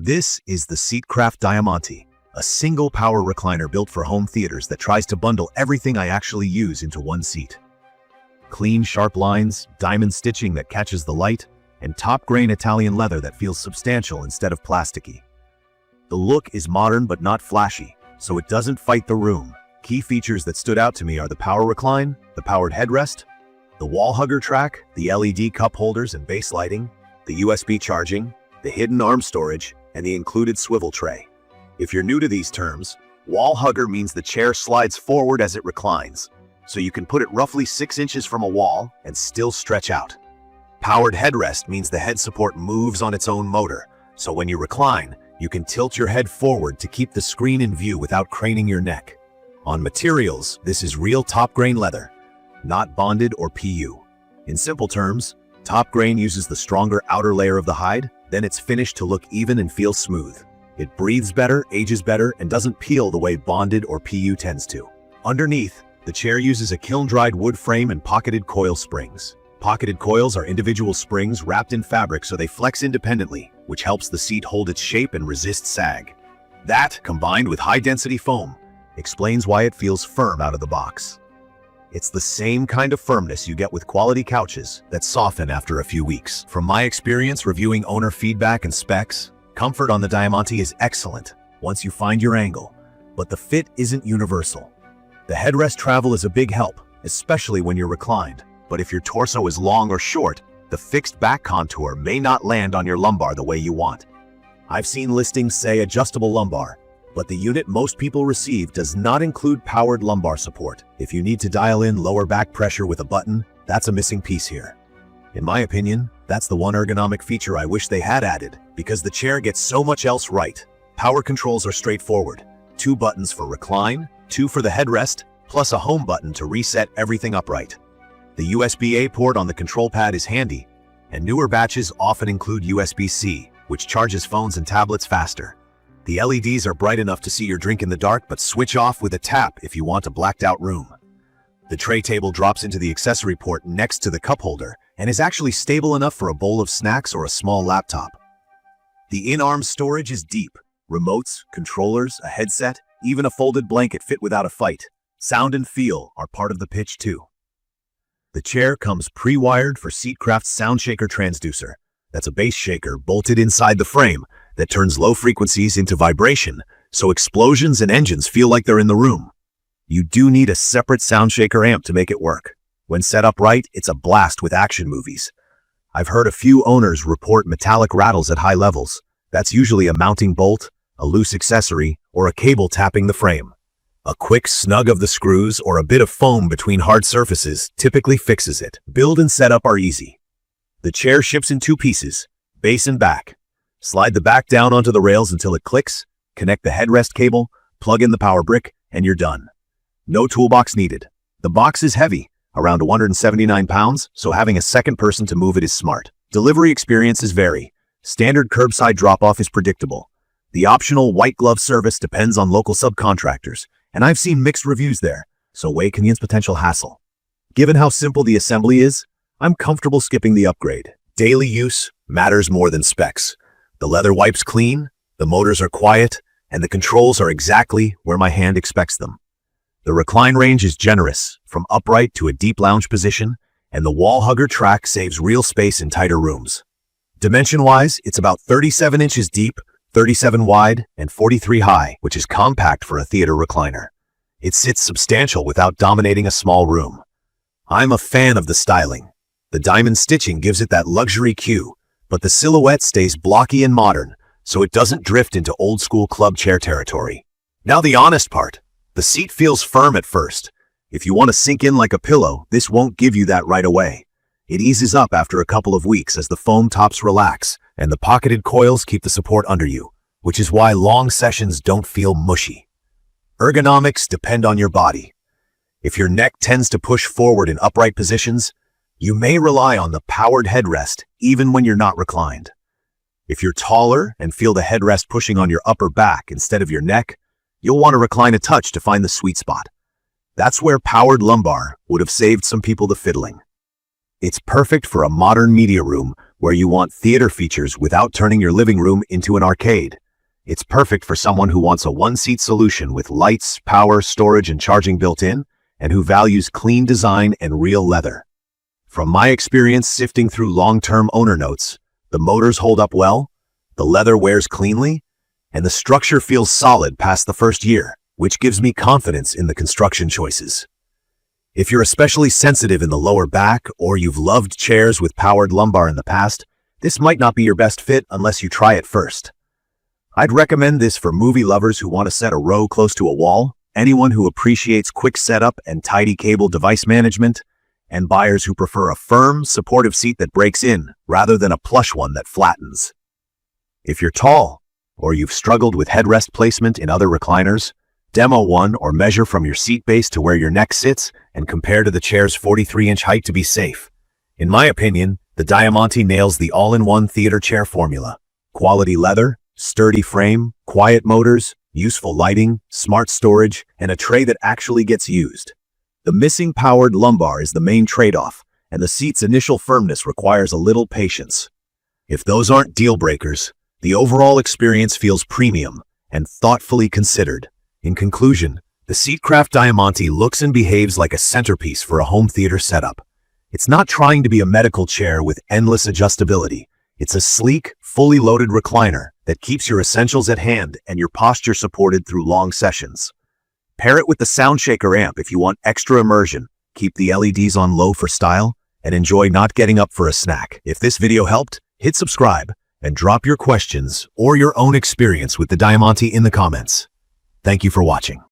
This is the Seatcraft Diamante, a single power recliner built for home theaters that tries to bundle everything I actually use into one seat. Clean, sharp lines, diamond stitching that catches the light, and top-grain Italian leather that feels substantial instead of plasticky. The look is modern but not flashy, so it doesn't fight the room. Key features that stood out to me are the power recline, the powered headrest, the wall hugger track, the LED cup holders and base lighting, the USB charging, the hidden arm storage, and the included swivel tray. If you're new to these terms, wall hugger means the chair slides forward as it reclines, so you can put it roughly 6 inches from a wall and still stretch out. Powered headrest means the head support moves on its own motor, so when you recline, you can tilt your head forward to keep the screen in view without craning your neck. On materials, this is real top-grain leather, not bonded or PU. In simple terms, top grain uses the stronger outer layer of the hide, then it's finished to look even and feel smooth. It breathes better, ages better, and doesn't peel the way bonded or PU tends to. Underneath, the chair uses a kiln-dried wood frame and pocketed coil springs. Pocketed coils are individual springs wrapped in fabric so they flex independently, which helps the seat hold its shape and resist sag. That, combined with high-density foam, explains why it feels firm out of the box. It's the same kind of firmness you get with quality couches that soften after a few weeks. From my experience reviewing owner feedback and specs, comfort on the Diamante is excellent once you find your angle, but the fit isn't universal. The headrest travel is a big help, especially when you're reclined, but if your torso is long or short, the fixed back contour may not land on your lumbar the way you want. I've seen listings say adjustable lumbar, but the unit most people receive does not include powered lumbar support. If you need to dial in lower back pressure with a button, that's a missing piece here. In my opinion, that's the one ergonomic feature I wish they had added, because the chair gets so much else right. Power controls are straightforward. 2 buttons for recline, 2 for the headrest, plus a home button to reset everything upright. The USB-A port on the control pad is handy, and newer batches often include USB-C, which charges phones and tablets faster. The LEDs are bright enough to see your drink in the dark, but switch off with a tap if you want a blacked-out room. The tray table drops into the accessory port next to the cup holder and is actually stable enough for a bowl of snacks or a small laptop. The in-arm storage is deep. Remotes, controllers, a headset, even a folded blanket fit without a fight. Sound and feel are part of the pitch too. The chair comes pre-wired for Seatcraft's sound shaker transducer. That's a bass shaker bolted inside the frame that turns low frequencies into vibration, so explosions and engines feel like they're in the room. You do need a separate sound shaker amp to make it work. When set up right, it's a blast with action movies. I've heard a few owners report metallic rattles at high levels. That's usually a mounting bolt, a loose accessory, or a cable tapping the frame. A quick snug of the screws or a bit of foam between hard surfaces typically fixes it. Build and setup are easy. The chair ships in 2 pieces, base and back. Slide the back down onto the rails until it clicks, connect the headrest cable, plug in the power brick, and you're done. No toolbox needed. The box is heavy, around 179 pounds, so having a second person to move it is smart. Delivery experiences vary. Standard curbside drop-off is predictable. The optional white glove service depends on local subcontractors, and I've seen mixed reviews there, so weigh convenience potential hassle. Given how simple the assembly is, I'm comfortable skipping the upgrade. Daily use matters more than specs. The leather wipes clean, the motors are quiet, and the controls are exactly where my hand expects them. The recline range is generous, from upright to a deep lounge position, and the wall hugger track saves real space in tighter rooms. Dimension-wise, it's about 37 inches deep, 37 wide, and 43 high, which is compact for a theater recliner. It sits substantial without dominating a small room. I'm a fan of the styling. The diamond stitching gives it that luxury cue, but the silhouette stays blocky and modern, so it doesn't drift into old-school club chair territory. Now the honest part. The seat feels firm at first. If you want to sink in like a pillow, this won't give you that right away. It eases up after a couple of weeks as the foam tops relax and the pocketed coils keep the support under you, which is why long sessions don't feel mushy. Ergonomics depend on your body. If your neck tends to push forward in upright positions, you may rely on the powered headrest even when you're not reclined. If you're taller and feel the headrest pushing on your upper back instead of your neck, you'll want to recline a touch to find the sweet spot. That's where powered lumbar would have saved some people the fiddling. It's perfect for a modern media room where you want theater features without turning your living room into an arcade. It's perfect for someone who wants a one-seat solution with lights, power, storage, and charging built in, and who values clean design and real leather. From my experience sifting through long-term owner notes, the motors hold up well, the leather wears cleanly, and the structure feels solid past the first year, which gives me confidence in the construction choices. If you're especially sensitive in the lower back or you've loved chairs with powered lumbar in the past, this might not be your best fit unless you try it first. I'd recommend this for movie lovers who want to set a row close to a wall, anyone who appreciates quick setup and tidy cable device management, and buyers who prefer a firm, supportive seat that breaks in rather than a plush one that flattens. If you're tall, or you've struggled with headrest placement in other recliners, demo one or measure from your seat base to where your neck sits and compare to the chair's 43-inch height to be safe. In my opinion, the Diamante nails the all-in-one theater chair formula. Quality leather, sturdy frame, quiet motors, useful lighting, smart storage, and a tray that actually gets used. The missing powered lumbar is the main trade-off, and the seat's initial firmness requires a little patience. If those aren't deal breakers, the overall experience feels premium and thoughtfully considered. In conclusion, the Seatcraft Diamante looks and behaves like a centerpiece for a home theater setup. It's not trying to be a medical chair with endless adjustability. It's a sleek, fully loaded recliner that keeps your essentials at hand and your posture supported through long sessions. Pair it with the Soundshaker amp if you want extra immersion, keep the LEDs on low for style, and enjoy not getting up for a snack. If this video helped, hit subscribe and drop your questions or your own experience with the Diamante in the comments. Thank you for watching.